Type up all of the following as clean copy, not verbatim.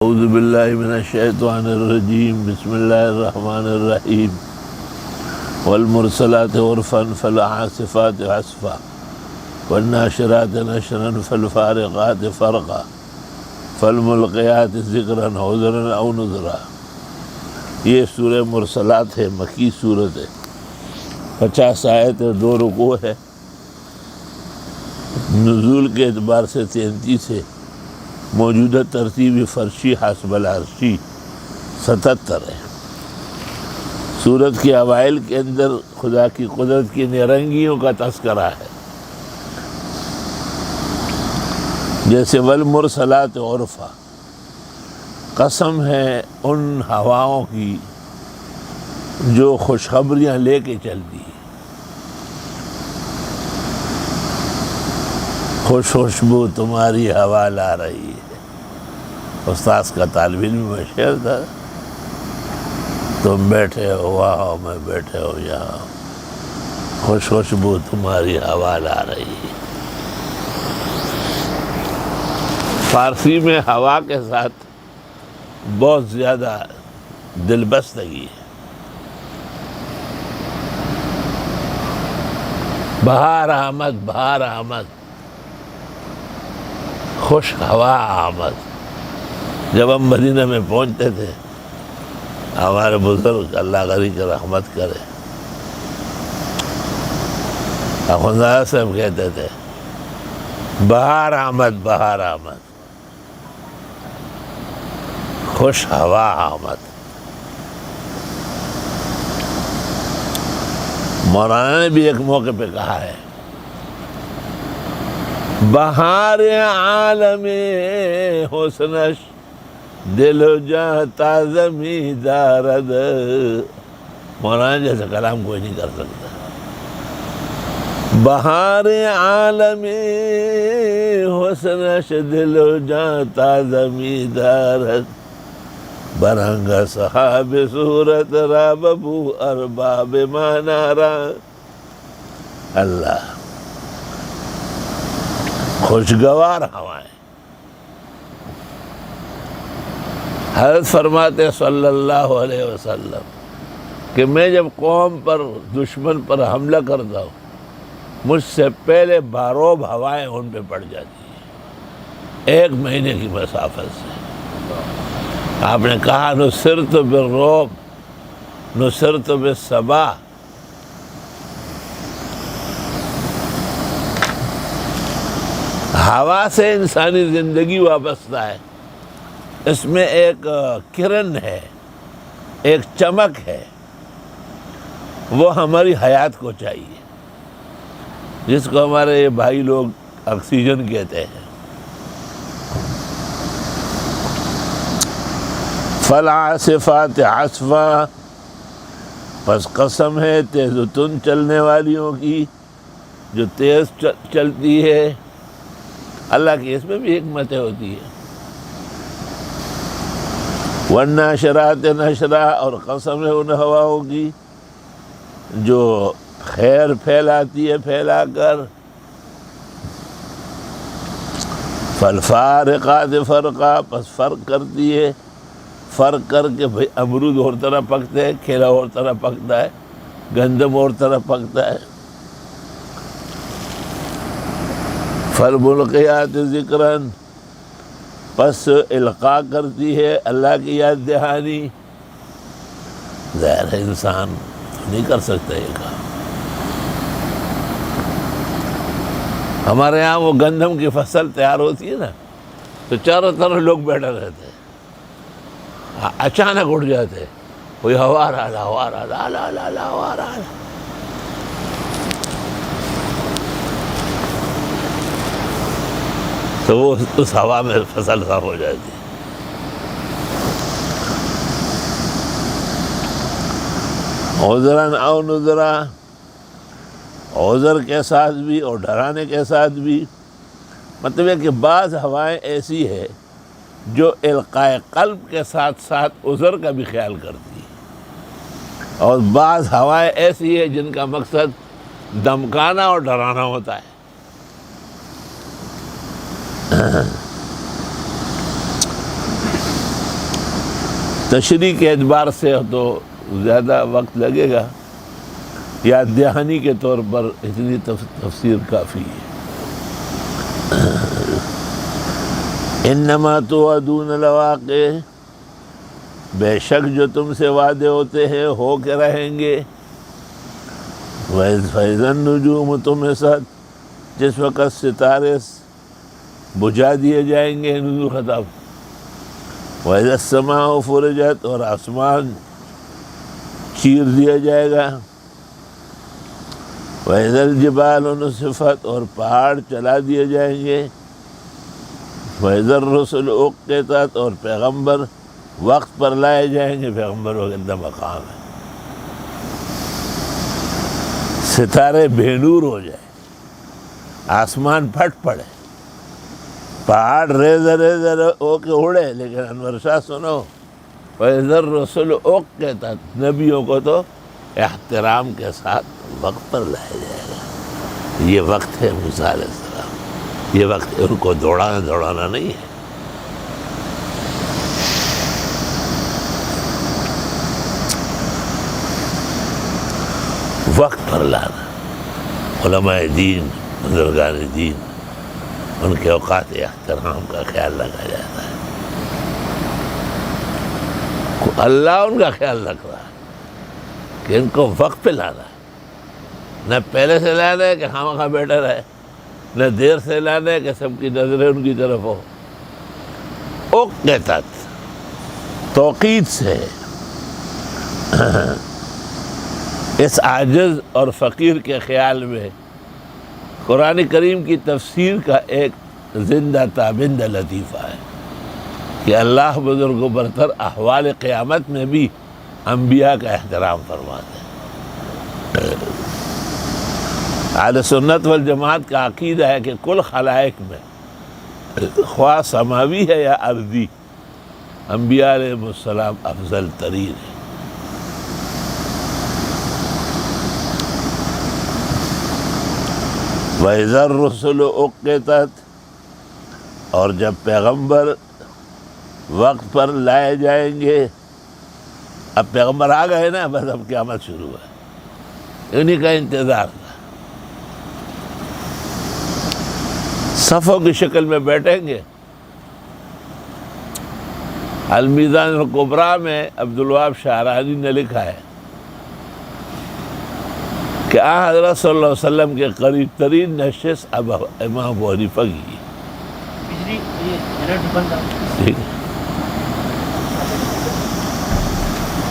اعوذ باللہ من الشیطان الرجیم بسم اللہ الرحمن الرحیم والمرسلات عرفا فالعاصفات عصفا والناشرات نشرا فالفارقات فرقا فالملقیات ذکرا عذرا او نذرا۔ یہ سورہ مرسلات ہے، مکی سورت ہے، 50 آیت ہے، 2 رکوع ہے، نزول کے اعتبار سے 33 ہے، موجودہ ترتیب فرشی حسب العرشی 77 ہے۔ سورت کے اوائل کے اندر خدا کی قدرت کی نرنگیوں کا تذکرہ ہے، جیسے والمرسلات عرفا، قسم ہے ان ہواؤں کی جو خوشخبریاں لے کے چلتی ہیں، خوشبو تمہاری ہوا لا رہی ہے۔ استاذ کا طالب علم میں شعر تھا، تم بیٹھے ہو وہاں، میں بیٹھے ہو یہاں، خوشبو تمہاری ہوا لا رہی ہے۔ فارسی میں ہوا کے ساتھ بہت زیادہ دلبستگی ہے۔ بہار آمد، بہار آمد، خوش ہوا آمد۔ جب ہم مدینہ میں پہنچتے تھے، ہمارے بزرگ اللہ غنی کی رحمت کرے، اخوندزادہ صاحب کہتے تھے بہار آمد، بہار آمد، خوش ہوا آمد۔ مولانا نے بھی ایک موقع پہ کہا ہے، بہار عالم حسنش دل و جاں تازمی دارد۔ مولانا جیسا کلام کوئی نہیں کر سکتا۔ بہار عالم حسنش دل و جاں تازمی دارد، برنگ صحاب صورت را ببو ارباب مانارا۔ اللہ، خوشگوار ہوائیں۔ حضرت فرماتے صلی اللہ علیہ وسلم کہ میں جب قوم پر، دشمن پر حملہ کرتا ہوں، مجھ سے پہلے باروب ہوائیں ان پہ پڑ جاتی ہیں، 1 مہینے کی مسافت سے۔ آپ نے کہا نصرت بالرعب، نصرت بالصبا۔ ہوا سے انسانی زندگی وابستہ ہے، اس میں ایک کرن ہے، ایک چمک ہے، وہ ہماری حیات کو چاہیے، جس کو ہمارے یہ بھائی لوگ آکسیجن کہتے ہیں۔ فالعاصفات عصفا، پس قسم ہے تیز و تند چلنے والیوں کی، جو تیز چلتی ہے۔ اللہ کی اس میں بھی حکمتیں ہوتی ہیں۔ والناشرات نشرا، اور قسم ہے ان ہواؤں کی جو خیر پھیلاتی ہے پھیلا کر۔ فالفارقات فرقا، پس فرق کرتی ہے، فرق کر کے بھئی امرود اور طرح پکتے ہیں، کھیلا اور طرح پکتا ہے، گندم اور طرح پکتا ہے۔ فالملقیات ذکراً، پس القاء کرتی ہے اللہ کی یاد دہانی۔ ظاہر ہے انسان نہیں کر سکتا یہ کام۔ ہمارے یہاں وہ گندم کی فصل تیار ہوتی ہے نا، تو چاروں طرف لوگ بیٹھے رہتے ہیں، اچانک اٹھ جاتے، کوئی ہوا رہا، ہوا رہا، لا لا لا ہوا رہا، تو وہ اس ہوا میں فصل صاف ہو جاتی ہے۔ عذراً او نذرا، عذر کے ساتھ بھی اور ڈرانے کے ساتھ بھی۔ مطلب ہے کہ بعض ہوائیں ایسی ہے جو القائے قلب کے ساتھ ساتھ عذر کا بھی خیال کرتی ہے، اور بعض ہوائیں ایسی ہے جن کا مقصد دمکانا اور ڈرانا ہوتا ہے۔ تشریح کے اعتبار سے تو زیادہ وقت لگے گا، یاد دہانی کے طور پر اتنی تفسیر کافی ہے۔ انما توعدون لواقع، بے شک جو تم سے وعدے ہوتے ہیں ہو کے رہیں گے۔ فَإِذَا النُّجُومُ طُمِسَتْ، جس وقت ستارے بجھا دیے جائیں گے، نزول خطاب۔ وَإِذَا السَّمَاءُ فُرِجَتْ، اور آسمان چیر دیا جائے گا۔ وَإِذَا الْجِبَالُ نُسِفَتْ، اور پہاڑ چلا دیے جائیں گے۔ وَإِذَا الرُّسُلُ أُقِّتَتْ، اور پیغمبر وقت پر لائے جائیں گے۔ پیغمبروں کے اندر مقام ہے، ستارے بے نور ہو جائیں، آسمان پھٹ پڑے، پہاڑ ریزہ ریزہ ہو کے اڑے، لیکن انور شاہ سنو، وَإِذَا الرُّسُلُ أُقِّتَتْ، نبیوں کو تو احترام کے ساتھ وقت پر لایا جائے گا۔ یہ وقت ہے موسیٰ علیہ السلام، یہ وقت ان کو دوڑانا نہیں ہے۔ وقت پر لانا، علماء دین، بزرگان دین، ان کے اوقات احترام کا خیال رکھا جاتا ہے۔ اللہ ان کا خیال رکھ رہا ہے کہ ان کو وقت پہ لانا ہے، نہ پہلے سے لانا ہے کہ خواہ بیٹھا رہے، نہ دیر سے لانا ہے کہ سب کی نظریں ان کی طرف ہو۔ اقتت، توقید سے اس عاجز اور فقیر کے خیال میں قرآن کریم کی تفسیر کا ایک زندہ تابندہ لطیفہ ہے کہ اللہ بزرگ و برتر احوال قیامت میں بھی انبیاء کا احترام فرماتے ہیں۔ اہل سنت والجماعت کا عقیدہ ہے کہ کل خلائق میں خواہ سماوی ہے یا ارضی، انبیاء علیہ السلام افضل ترین ہے۔ وَإِذَا الرُّسُلُ أُقِّتَتْ، اور جب پیغمبر وقت پر لائے جائیں گے، اب پیغمبر آ گئے نا، بس اب قیامت شروع ہے، انہی کا انتظار تھا۔ صفوں کی شکل میں بیٹھیں گے۔ المیزان الکبریٰ میں عبدالوہاب شعرانی نے لکھا ہے کہ حضرت صلی اللہ علیہ وسلم کے قریب ترین نشست اب امام ابو حنیفہ کی ہے،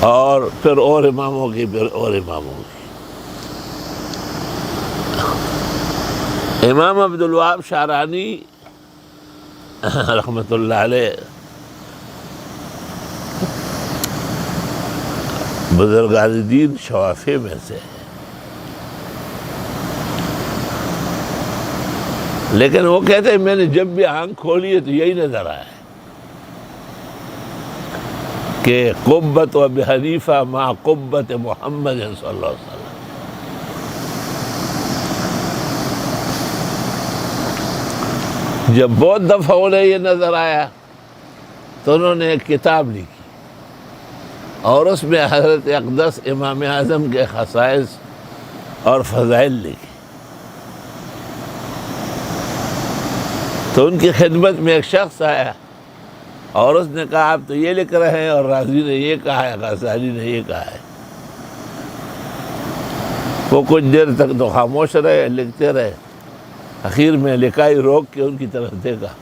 اور پھر اور اماموں کی، پھر اور اماموں کی۔ امام عبدالوہاب شعرانی رحمۃ اللہ علیہ بزرگان دین شوافی میں سے، لیکن وہ کہتے ہیں میں نے جب بھی آنکھ کھولی ہے تو یہی نظر آیا ہے کہ قبۃ ابی حنیفہ مع قبۃ محمد صلی اللہ علیہ وسلم۔ جب بہت دفعہ انہیں یہ نظر آیا تو انہوں نے ایک کتاب لکھی اور اس میں حضرت اقدس امام اعظم کے خصائص اور فضائل لکھی۔ تو ان کی خدمت میں ایک شخص آیا اور اس نے کہا آپ تو یہ لکھ رہے ہیں اور رازی نے یہ کہا ہے، غزالی نے یہ کہا ہے۔ وہ کچھ دیر تک تو خاموش رہے، لکھتے رہے، اخیر میں لکھائی روک کے ان کی طرف دیکھا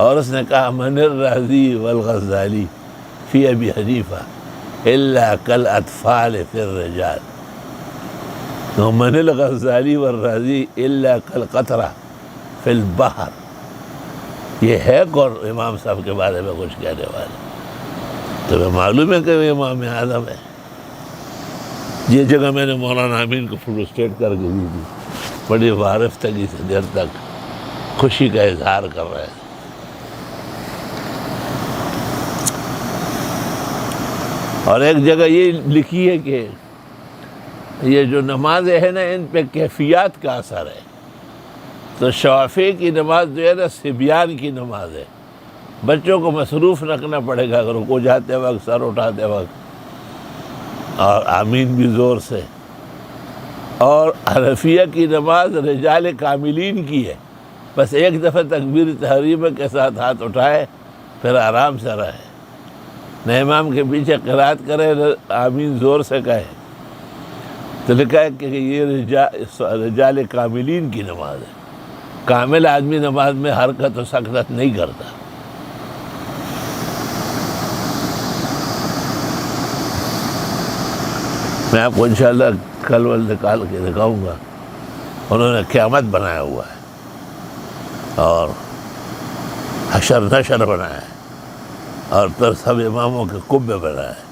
اور اس نے کہا من الرازی والغزالی فی ابی حنیفہ الا کالاطفال فی الرجال، ومن الغزالی والرازی الا کالقطرہ فی البحر۔ یہ ہے کون امام صاحب کے بارے میں کچھ کہنے والے؟ تمہیں معلوم ہے کہ وہ امام اعظم ہے؟ یہ جگہ میں نے مولانا امین کو فوٹو اسٹیٹ کر کے دی تھی، بڑی وارفتگی سے دیر تک خوشی کا اظہار کر رہے ہیں۔ اور ایک جگہ یہ لکھی ہے کہ یہ جو نمازیں ہیں نا ان پہ کیفیات کا اثر ہے۔ تو شوافی کی نماز جو ہے نا صبیان کی نماز ہے، بچوں کو مصروف رکھنا پڑے گا رکوع جاتے وقت، سر اٹھاتے وقت، اور آمین بھی زور سے۔ اور حنفیہ کی نماز رجال کاملین کی ہے، بس ایک دفعہ تکبیر تحریمہ کے ساتھ ہاتھ اٹھائے، پھر آرام سے رہے، نہ امام کے پیچھے قرات کرے نہ آمین زور سے کہے۔ تو لکھا ہے کہ یہ رجال کاملین کی نماز ہے۔ کامل آدمی نماز میں حرکت و سکنت نہیں کرتا۔ میں آپ کو انشاءاللہ کل ول نکال کے دکھاؤں گا۔ انہوں نے قیامت بنایا ہوا ہے اور حشر نشر بنایا ہے، اور پھر سب اماموں کے قبے بنائے ہیں۔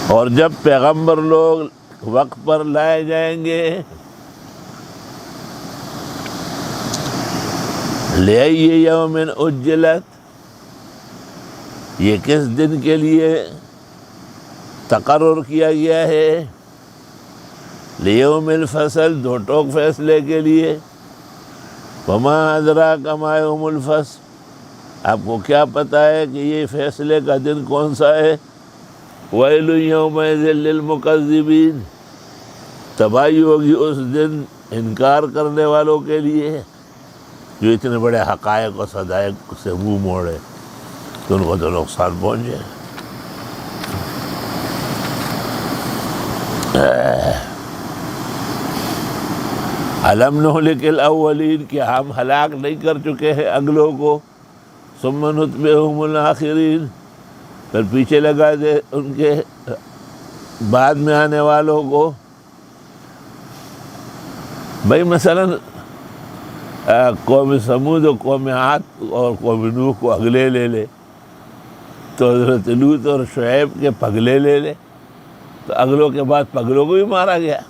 اور جب پیغمبر لوگ وقت پر لائے جائیں گے، لِأَيِّ يَوْمٍ أُجِّلَتْ، یہ کس دن کے لیے تقرر کیا گیا ہے؟ لِيَوْمِ الْفَصْلِ، دو ٹوک فیصلے کے لیے۔ وَمَا أَدْرَاكَ مَا يَوْمُ الْفَصْلِ، آپ کو کیا پتہ ہے کہ یہ فیصلے کا دن کون سا ہے؟ وَيْلٌ يَوْمَئِذٍ لِّلْمُكَذِّبِينَ، تباہی ہوگی اس دن انکار کرنے والوں کے لیے، جو اتنے بڑے حقائق و صدائق سے منہ موڑے تو ان کو تو نقصان پہنچے۔ أَلَمْ نُهْلِكِ الْأَوَّلِينَ، کہ ہم ہلاک نہیں کر چکے ہیں اگلوں کو، ثُمَّ نُتْبِعُهُمُ الْآخِرِينَ، پھر پیچھے لگا دے ان کے بعد میں آنے والوں کو۔ بھائی مثلاً قوم سمود و قوم عاد اور قوم نوح کو اگلے لے لے، تو حضرت لوط اور شعیب کے پگلے لے لے، تو اگلوں کے بعد پگلوں کو بھی مارا گیا،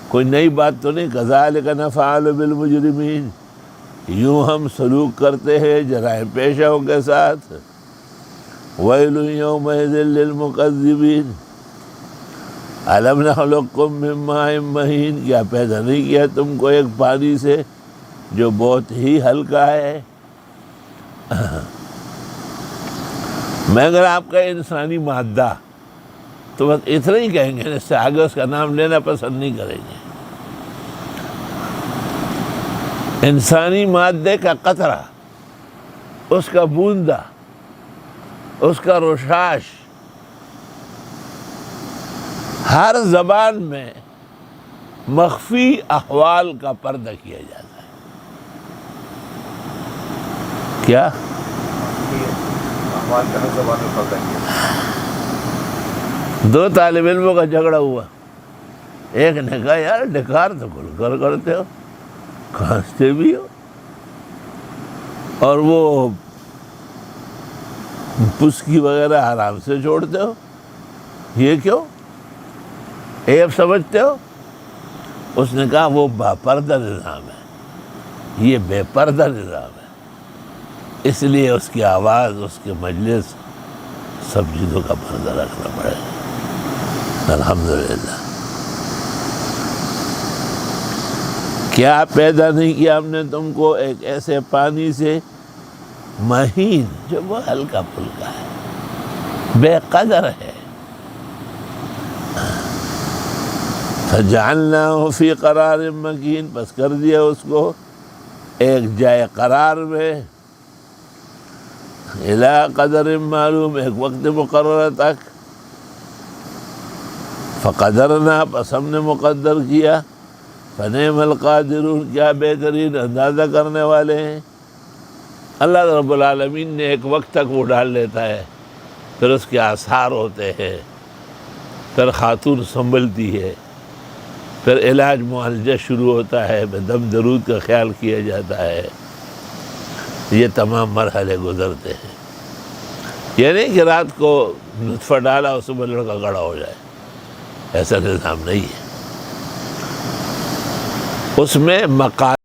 کوئی نئی بات تو نہیں۔ كَذَلِكَ نَفْعَلُ بِالْمُجْرِمِينَ، یوں ہم سلوک کرتے ہیں جرائم پیشوں کے ساتھ۔ وَيْلٌ يَوْمَئِذٍ لِّلْمُكَذِّبِينَ، أَلَمْ نَخْلُقكُّم مِّن مَّاءٍ مَّهِينٍ، کیا پیدا نہیں کیا تم کو ایک پانی سے جو بہت ہی ہلکا ہے۔ میں اگر آپ کا انسانی مادہ تو بس اتنا ہی کہیں گے، اس سے آگے اس کا نام لینا پسند نہیں کریں گے۔ انسانی مادے کا قطرہ، اس کا بوندا، اس کا رشاش، ہر زبان میں مخفی احوال کا پردہ کیا جاتا ہے۔ کیا؟ احوال کا ہر زبان میں پردہ کیا۔ دو طالب علموں کا جھگڑا ہوا، ایک نے کہا یار ڈکار تو کھل کر کرتے ہو، کھانستے بھی ہو، اور وہ پسکی وغیرہ آرام سے چھوڑتے ہو، یہ کیوں؟ عیب سمجھتے ہو؟ اس نے کہا وہ باپردہ نظام ہے، یہ بے پردہ نظام ہے، اس لیے اس کی آواز، اس کے مجلس، سب چیزوں کا پردہ رکھنا پڑے گا۔ الحمدللہ۔ کیا پیدا نہیں کیا ہم نے تم کو ایک ایسے پانی سے، مہین، جو وہ ہلکا پھلکا ہے، بے قدر ہے۔ فَجَعَلْنَاهُ فِي قَرَارٍ مَّكِينٍ، بس کر دیا اس کو ایک جائے قرار میں، إِلَىٰ قَدَرٍ معلوم، ایک وقت مقررہ تک۔ فَقَدَرْنَا، پس ہم نے مقدر کیا، فَنِعْمَ الْقَادِرُونَ، کیا بہترین اندازہ کرنے والے ہیں۔ اللہ رب العالمین نے ایک وقت تک وہ ڈال لیتا ہے، پھر اس کے آثار ہوتے ہیں، پھر خاتون سنبھلتی ہے، پھر علاج معالجہ شروع ہوتا ہے، دم درود کا خیال کیا جاتا ہے، یہ تمام مرحلے گزرتے ہیں۔ یہ نہیں کہ رات کو نطفہ ڈالا اور صبح لڑکا گڑا ہو جائے، ایسا نظام نہیں ہے۔ اس میں مقام